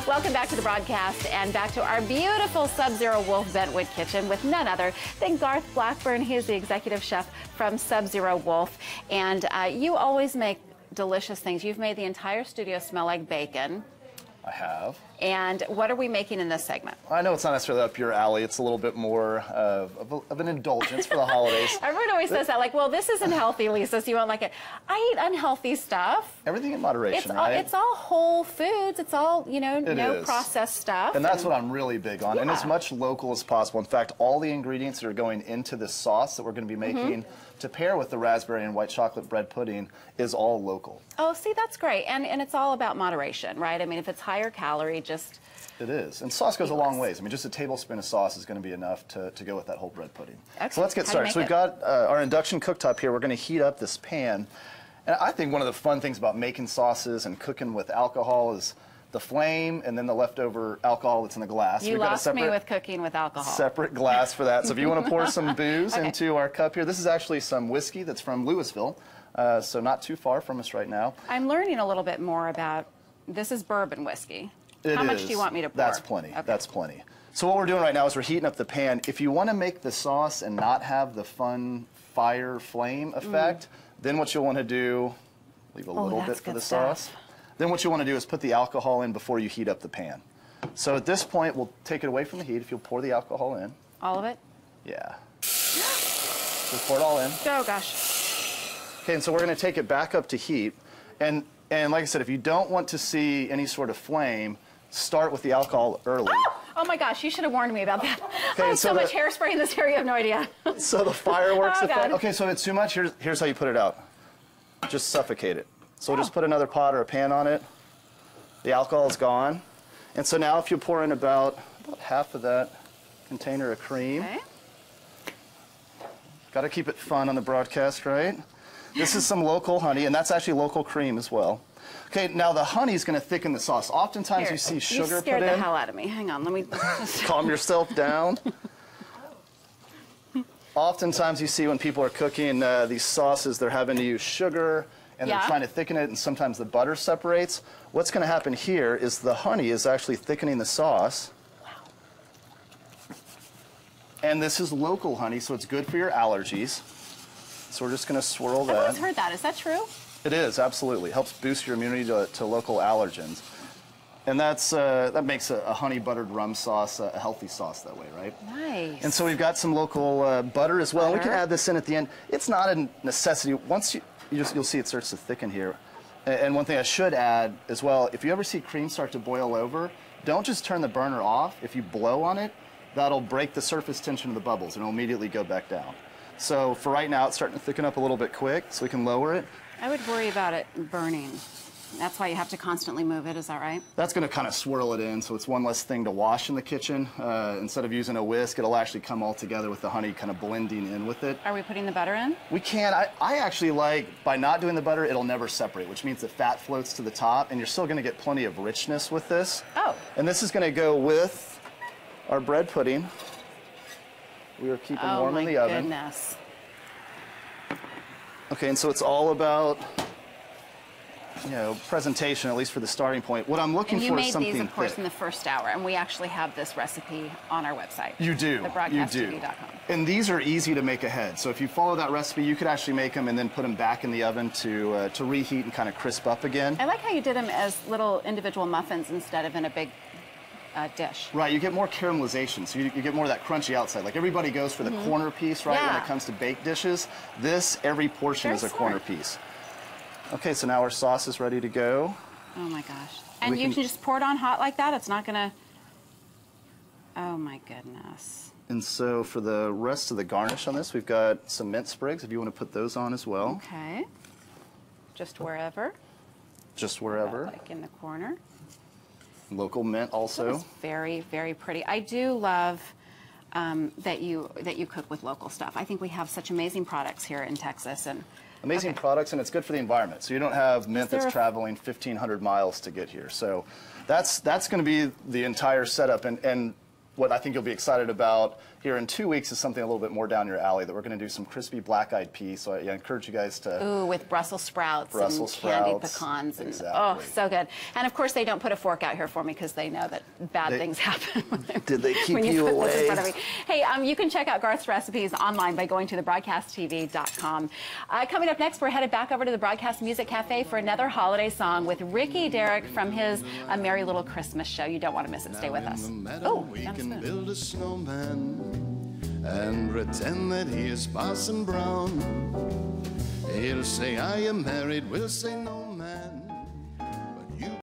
Welcome back to the broadcast and back to our beautiful Sub-Zero Wolf Bentwood kitchen with none other than Garth Blackburn. He is the executive chef from Sub-Zero Wolf. And you always make delicious things. You've made the entire studio smell like bacon. I have. And what are we making in this segment? I know it's not necessarily up your alley. It's a little bit more of an indulgence for the holidays. Everyone always says that, like, well, this isn't healthy, Lisa, so you won't like it. I eat unhealthy stuff. Everything in moderation, right? It's all whole foods. It's all, you know, no processed stuff. And that's what I'm really big on. And as much local as possible. In fact, all the ingredients that are going into this sauce that we're going to be making to pair with the raspberry and white chocolate bread pudding is all local. Oh, see, that's great. And it's all about moderation, right? I mean, if it's higher calorie, just... It is. And sauce goes a long ways. I mean, just a tablespoon of sauce is going to be enough to go with that whole bread pudding. Okay. So let's get started. So we've got our induction cooktop here. We're going to heat up this pan. And I think one of the fun things about making sauces and cooking with alcohol is the flame and then the leftover alcohol that's in the glass. You lost me with cooking with alcohol. Separate glass for that. So if you want to pour some booze into our cup here, this is actually some whiskey that's from Louisville, so not too far from us right now. I'm learning a little bit more about, this is bourbon whiskey. How much do you want me to pour? That's plenty. Okay. That's plenty. So what we're doing right now is we're heating up the pan. If you want to make the sauce and not have the fun fire flame effect, then what you'll want to do, leave a little bit for the sauce. Then what you want to do is put the alcohol in before you heat up the pan. So at this point, we'll take it away from the heat if you'll pour the alcohol in. All of it? Yeah. Just pour it all in. Oh, gosh. Okay, and so we're going to take it back up to heat. And like I said, if you don't want to see any sort of flame, start with the alcohol early. Oh my gosh, you should have warned me about that. I have so much hairspray in this area, you have no idea. So the fireworks effect. Okay, so if it's too much, here's how you put it out. Just suffocate it. So we'll just put another pot or a pan on it. The alcohol is gone. And so now if you pour in about half of that container of cream. Okay. Got to keep it fun on the broadcast, right? This is some local honey, and that's actually local cream as well. Okay, now the honey is going to thicken the sauce. Oftentimes you see sugar put in. You scared the hell out of me. Hang on, let me just... Calm yourself down. Oftentimes you see when people are cooking these sauces, they're having to use sugar, and they're trying to thicken it, and sometimes the butter separates. What's going to happen here is the honey is actually thickening the sauce. Wow. And this is local honey, so it's good for your allergies. So we're just going to swirl that. I've always heard that. Is that true? It is, absolutely. It helps boost your immunity to local allergens. And that makes a honey buttered rum sauce a healthy sauce that way, right? Nice. And so we've got some local butter as well. We can add this in at the end. It's not a necessity. Once you'll see it starts to thicken here. And one thing I should add as well, if you ever see cream start to boil over, don't just turn the burner off. If you blow on it, that'll break the surface tension of the bubbles and it'll immediately go back down. So for right now, it's starting to thicken up a little bit quick, so we can lower it. I would worry about it burning. That's why you have to constantly move it, is that right? That's going to kind of swirl it in, so it's one less thing to wash in the kitchen. Instead of using a whisk, it'll actually come all together with the honey kind of blending in with it. Are we putting the butter in? We can. I actually like, by not doing the butter, it'll never separate, which means the fat floats to the top, and you're still going to get plenty of richness with this. Oh. And this is going to go with our bread pudding. We are keeping warm in the oven. Oh, my goodness. Okay, and so it's all about, you know, presentation, at least for the starting point. What I'm looking for is something thick. You made these, of course, in the first hour, and we actually have this recipe on our website. You do. thebroadcaststudio.com. And these are easy to make ahead. So if you follow that recipe, you could actually make them and then put them back in the oven to reheat and kind of crisp up again. I like how you did them as little individual muffins instead of in a big dish. Right, you get more caramelization, so you get more of that crunchy outside. Like everybody goes for the corner piece, right, when it comes to baked dishes. This, every portion is a corner piece. Okay, so now our sauce is ready to go. Oh my gosh. And you can just pour it on hot like that? It's not gonna... Oh my goodness. And so for the rest of the garnish on this, we've got some mint sprigs, if you want to put those on as well. Okay. Just wherever? Just wherever. Like in the corner. Local mint also. That's very, very pretty. I do love that you cook with local stuff. I think we have such amazing products here in Texas, and amazing products, and it's good for the environment. So you don't have mint that's traveling 1,500 miles to get here. So that's going to be the entire setup. And what I think you'll be excited about here in 2 weeks is something a little bit more down your alley, that we're going to do some crispy black-eyed peas. So I encourage you guys to... Ooh, with Brussels sprouts and candied pecans. And, exactly. Oh, so good. And of course, they don't put a fork out here for me because they know that bad things happen did they keep when you put away? This in front of me. Hey, you can check out Garth's recipes online by going to thebroadcasttv.com. Coming up next, we're headed back over to the Broadcast Music Cafe for another holiday song with Ricky Derrick from his A Merry Little Christmas show. You don't want to miss it. Stay with us. Oh, we can build a snowman and pretend that he is Parson Brown. He'll say, "I am married," we'll say, "No, man."